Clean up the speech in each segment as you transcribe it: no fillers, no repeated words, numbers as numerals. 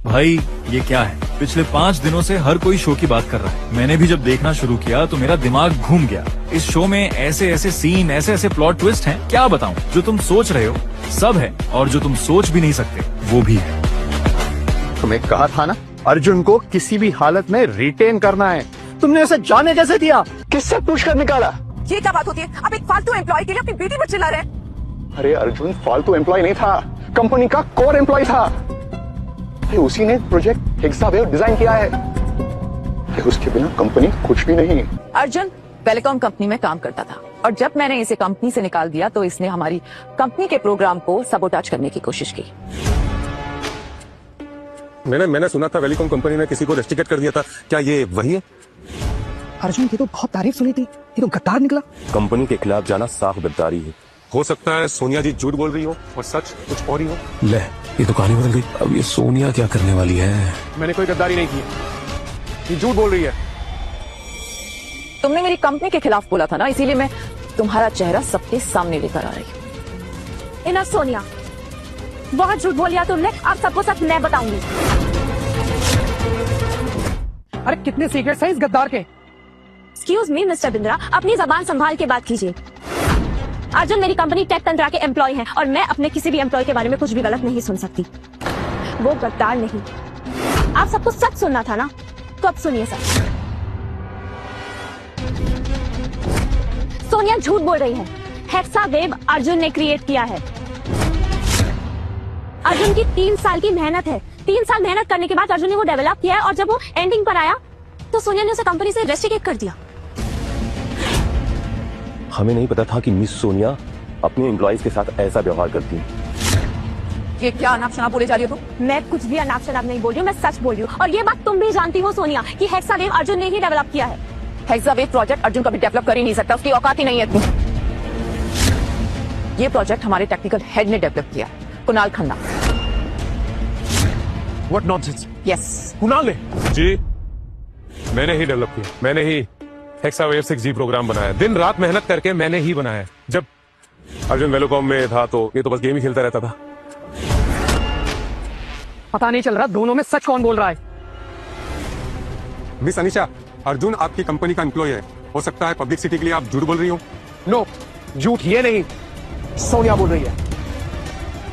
भाई ये क्या है, पिछले 5 दिनों से हर कोई शो की बात कर रहा है। मैंने भी जब देखना शुरू किया तो मेरा दिमाग घूम गया। इस शो में ऐसे ऐसे सीन, ऐसे ऐसे प्लॉट ट्विस्ट हैं, क्या बताऊं। जो तुम सोच रहे हो सब है, और जो तुम सोच भी नहीं सकते वो भी है। तुम्हें कहा था ना, अर्जुन को किसी भी हालत में रिटेन करना है। तुमने उसे जाने कैसे दिया? किससे पूछ कर निकाला? ये क्या बात होती है? आप एक फालतू एम्प्लॉय के लिए अपनी बेटी पर चिल्ला रहे हैं। अरे अर्जुन फालतू एम्प्लॉय नहीं था, कंपनी का कोर एम्प्लॉय था। उसी ने प्रोजेक्ट हेक्सावेव डिजाइन किया है। उसके बिना कंपनी कुछ भी नहीं। अर्जुन टेलीकॉम कंपनी में काम करता था, और जब मैंने इसे कंपनी से निकाल दिया तो इसने हमारी कंपनी के प्रोग्राम को सबोटाज करने की कोशिश की। मैंने सुना था वेलिकॉम कंपनी ने किसी को रेस्ट्रिकेट कर दिया था, क्या ये वही है? अर्जुन की तो बहुत तारीफ सुनी थी, ये तो गद्दार निकला। कंपनी के खिलाफ जाना साफ गद्दारी है। हो सकता है सोनिया जी झूठ बोल रही हो और सच कुछ और ही हो। ले, ये तो कहानी बदल गई। अब ये सोनिया क्या करने वाली है? मैंने कोई गद्दारी नहीं की, ये झूठ बोल रही है। तुमने मेरी कंपनी के खिलाफ बोला था ना, इसीलिए मैं तुम्हारा चेहरा सबके सामने लेकर आ रही हूँ। इनफ सोनिया, बहुत झूठ बोल लिया तुमने। अब सबको सच मैं बताऊंगी। अरे कितने सीक्रेट्स हैं इस गद्दार के? एक्सक्यूज मी मिस्टर बिंद्रा, अपनी जबान संभाल के बात कीजिए। अर्जुन मेरी कंपनी टेक तंत्रा के एम्प्लॉय हैं, और मैं अपने किसी भी एम्प्लॉय के बारे में कुछ भी गलत नहीं सुन सकती। वो गद्दार नहीं। आप सबको सच सुनना था ना, तो अब सुनिए सच। सोनिया झूठ बोल रही है। हेक्सावेव अर्जुन ने क्रिएट किया है। अर्जुन की 3 साल की मेहनत है। 3 साल मेहनत करने के बाद अर्जुन ने वो डेवलप किया है, और जब वो एंडिंग पर आया तो सोनिया ने उसे कंपनी से रेस्ट्रिकेट कर दिया। हमें नहीं पता था कि मिस सोनिया अपने एम्प्लॉइज के साथ ऐसा व्यवहार करती है। ये क्या अनाप शनाप बोले जा रही हो तुम? मैं कुछ भी अनाप शनाप नहीं बोल रही हूँ, मैं सच बोल रही हूँ। और ये बात तुम भी जानती हो सोनिया, कि हेक्सावेव अर्जुन ने ही डेवलप किया है। हेक्सावेव प्रोजेक्ट अर्जुन कभी डेवलप कर ही नहीं सकता, उसकी औकात ही नहीं है इतनी। ये प्रोजेक्ट हमारे टेक्निकल हेड ने डेवलप किया, Kunal Khanna. What nonsense? Yes, Kunal ने? जी, मैंने ही डेवलप किया। मैंने ही हेक्सावेव 6G प्रोग्राम बनाया। दिन रात मेहनत करके मैंने ही बनाया। जब अर्जुन वेलोकॉम में था तो ये तो बस गेम ही खेलता रहता था। पता नहीं चल रहा दोनों में सच कौन बोल रहा है। मिस अनिशा, अर्जुन आपकी कंपनी का एम्प्लॉय है। हो सकता है पब्लिसिटी के लिए आप झूठ बोल रही हो। नो, झूठ ये नहीं, सोनिया बोल रही है।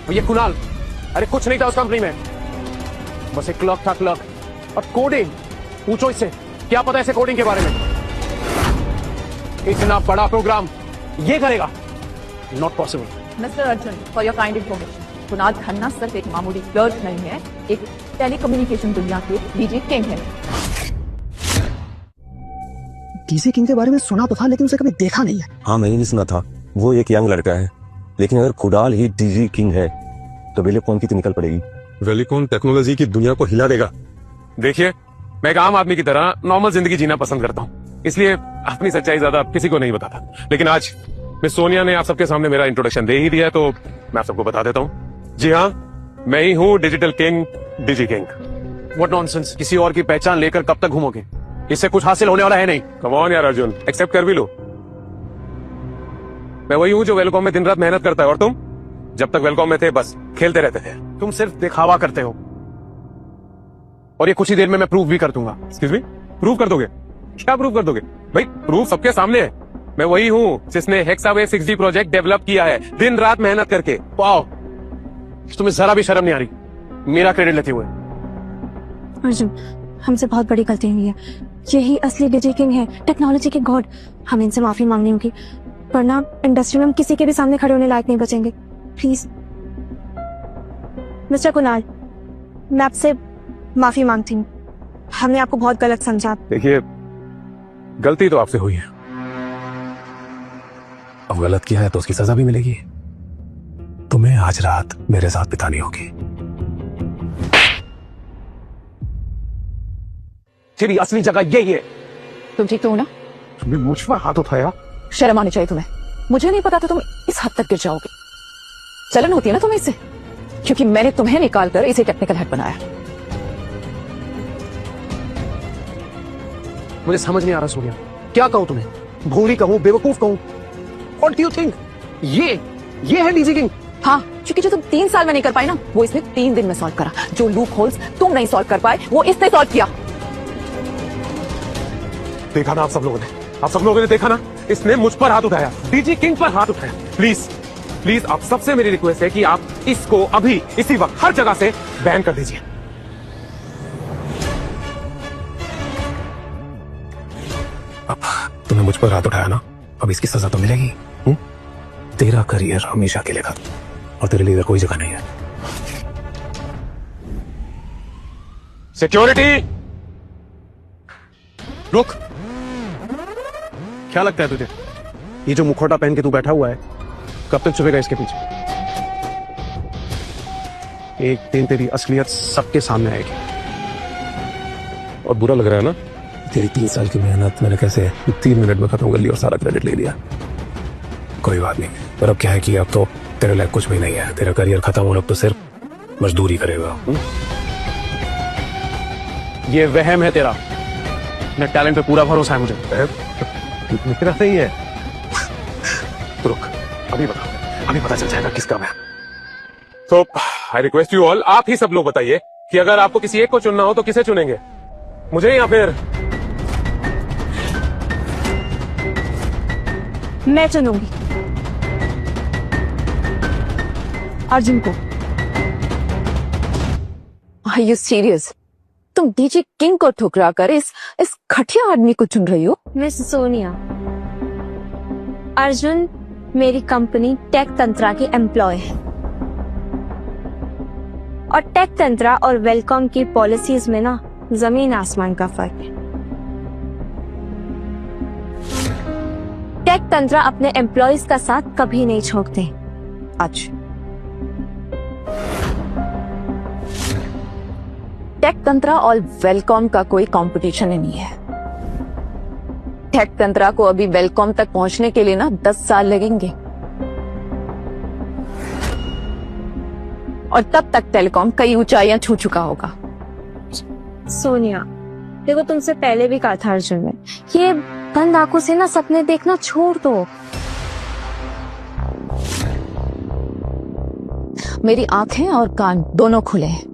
और ये कुणाल, अरे कुछ नहीं था उस कंपनी में, बस एक क्लर्क था, क्लर्क। और कोडिंग, पूछो इससे क्या पता है इसे कोडिंग के बारे में। इतना बड़ा प्रोग्राम ये करेगा, not possible. Mister Arjun, for your kind information, Kunal Khanna सिर्फ एक मामूली क्लर्क नहीं है, एक टेलीकम्युनिकेशन दुनिया के डीजे किंग है। डीजे किंग के बारे में सुना तो था, लेकिन उसे कभी देखा नहीं है। हाँ, मैंने नहीं सुना था। वो एक यंग लड़का है, लेकिन अगर कुणाल ही डीजे किंग है तो वेलिकॉम की तो निकल पड़ेगी। वेलिकॉम टेक्नोलॉजी की दुनिया को हिला देगा। देखिए, मैं एक आम आदमी की तरह नॉर्मल जिंदगी जीना पसंद करता हूँ, इसलिए अपनी सच्चाई ज्यादा किसी को नहीं बताता। लेकिन आज मिस सोनिया ने आप सबके सामने मेरा इंट्रोडक्शन दे ही दिया है, तो मैं आप सबको बता देता हूँ। जी हाँ, मैं ही हूँ digital king, DG king. What nonsense, किसी और की पहचान लेकर कब तक घूमोगे? इससे कुछ हासिल होने वाला है नहीं। कम ऑन यार अर्जुन, एक्सेप्ट कर भी लो। मैं वही हूँ जो वेलकॉम में दिन रात मेहनत करता है, और तुम जब तक वेलकॉम में थे बस खेलते रहते थे। तुम सिर्फ दिखावा करते हो, और ये कुछ ही देर में मैं प्रूव भी कर दूंगा। एक्सक्यूज मी, प्रूव कर दोगे? क्या प्रूव कर दोगे भाई? प्रूफ सबके सामने है। मैं वही हूँ जिसने हेक्सावेव 6G प्रोजेक्ट डेवलप किया है, दिन रात मेहनत करके। वाओ, तुम्हें जरा भी शर्म नहीं आ रही मेरा क्रेडिट लेते हुए? अर्जुन, हमसे बहुत बड़ी गलती हुई है। यही असली डीजे किंग है, टेक्नोलॉजी के गॉड। हमें इनसे माफी मांगनी होगी, वरना इंडस्ट्री में हम किसी के भी सामने खड़े होने लायक नहीं बचेंगे। प्लीज मिस्टर कुणाल, मैं आपसे माफी मांगती हूँ। हमने आपको बहुत गलत समझा। देखिए, गलती तो आपसे हुई है, अब गलत किया है तो उसकी सजा भी मिलेगी। तुम्हें आज रात मेरे साथ बितानी होगी। तेरी असली जगह यही है। तुम ठीक तो हो ना? तुमने मुझ पर हाथ उठाया। शर्म आनी चाहिए तुम्हें। मुझे नहीं पता था तुम इस हद तक गिर जाओगे। जलन होती है ना तुम्हें इससे, क्योंकि मैंने तुम्हें निकालकर इसे टेक्निकल हेड बनाया। मुझे समझ नहीं आ रहा सोनिया, क्या कहूं तुम्हें? भोली कहूं, बेवकूफ कहूं? What do you think? ये है डीजे किंग। हाँ, क्योंकि जो तुम 3 साल में नहीं कर पाई ना, वो इसने 3 दिन में सॉल्व करा। जो लूप होल्स तुम नहीं सॉल्व कर पाए, वो इसने सॉल्व किया। देखा ना आप सब लोगों ने देखा ना, इसने मुझ पर हाथ उठाया, डीजी किंग पर हाथ उठाया। प्लीज प्लीज आप सबसे मेरी रिक्वेस्ट है कि आप इसको अभी इसी वक्त हर जगह से बैन कर दीजिए। अब तुमने मुझ पर हाथ उठाया ना, अब इसकी सजा तो मिलेगी। तेरा करियर हमेशा के लिए खत्म, और तेरे लिए इधर कोई जगह नहीं है। सिक्योरिटी, रुक। क्या लगता है तुझे, ये जो मुखौटा पहन के तू बैठा हुआ है, कब तक छुपेगा इसके पीछे? एक दिन तेरी असलियत सबके सामने आएगी। और बुरा लग रहा है ना? तेरी 3 साल की मेहनत मैंने कैसे 3 मिनट में खत्म कर ली और सारा क्रेडिट ले लिया। कोई बात नहीं, पर अब क्या है कि अब तो तेरे लायक कुछ भी नहीं है। तेरा करियर खत्म होने, अब तो सिर्फ मजदूरी करेगा। ये वहम है तेरा, मेरे टैलेंट पे पूरा भरोसा है मुझे। मेरा सही है। तो रुक, अभी पता चल जाएगा किसका मैं। तो आई रिक्वेस्ट यू ऑल, आप ही सब लोग बताइए कि अगर आपको किसी एक को चुनना हो तो किसे चुनेंगे, मुझे या फिर? मैं चुनूंगी अर्जुन को। Are you serious? तुम डीजे किंग को ठुकरा कर इस घटिया आदमी को चुन रही हो? मिस सोनिया, अर्जुन मेरी कंपनी टेक तंत्रा के एम्प्लॉय है, और टेक तंत्रा और वेलकॉम की पॉलिसीज में ना जमीन आसमान का फर्क है। टेक तंत्रा अपने एम्प्लॉयज का साथ कभी नहीं छोड़ते। अच्छा, टेक तंत्रा और वेलकॉम का कोई कंपटीशन ही नहीं है। टेक तंत्रा को अभी वेलकॉम तक पहुंचने के लिए ना 10 साल लगेंगे, और तब तक टेलीकॉम कई ऊंचाइयां छू चुका होगा। सोनिया, देखो तुमसे पहले भी कहा था अर्जुन ने, ये बंद आंखों से ना सपने देखना छोड़ दो। मेरी आंखें और कान दोनों खुले हैं।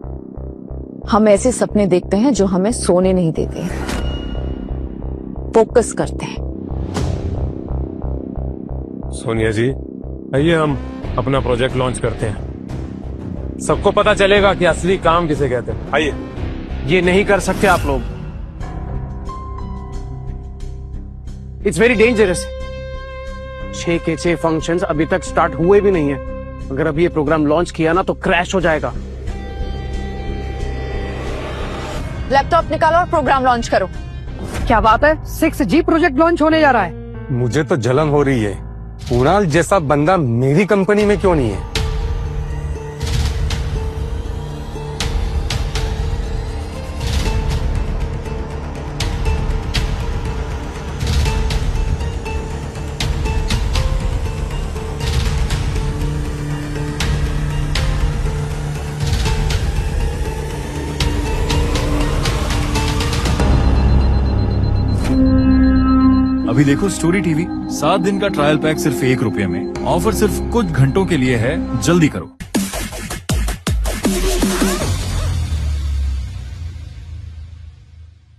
हम ऐसे सपने देखते हैं जो हमें सोने नहीं देते, फोकस करते हैं। सोनिया जी, आइए हम अपना प्रोजेक्ट लॉन्च करते हैं, सबको पता चलेगा कि असली काम किसे कहते हैं। आइए। ये नहीं कर सकते आप लोग, इट्स वेरी डेंजरस। 6 के 6 फंक्शंस अभी तक स्टार्ट हुए भी नहीं है। अगर अभी ये प्रोग्राम लॉन्च किया ना तो क्रैश हो जाएगा। लैपटॉप निकालो और प्रोग्राम लॉन्च करो। क्या बात है, 6G प्रोजेक्ट लॉन्च होने जा रहा है। मुझे तो जलन हो रही है, कुणाल जैसा बंदा मेरी कंपनी में क्यों नहीं है? अभी देखो स्टोरी टीवी, 7 दिन का ट्रायल पैक सिर्फ ₹1 में। ऑफर सिर्फ कुछ घंटों के लिए है, जल्दी करो।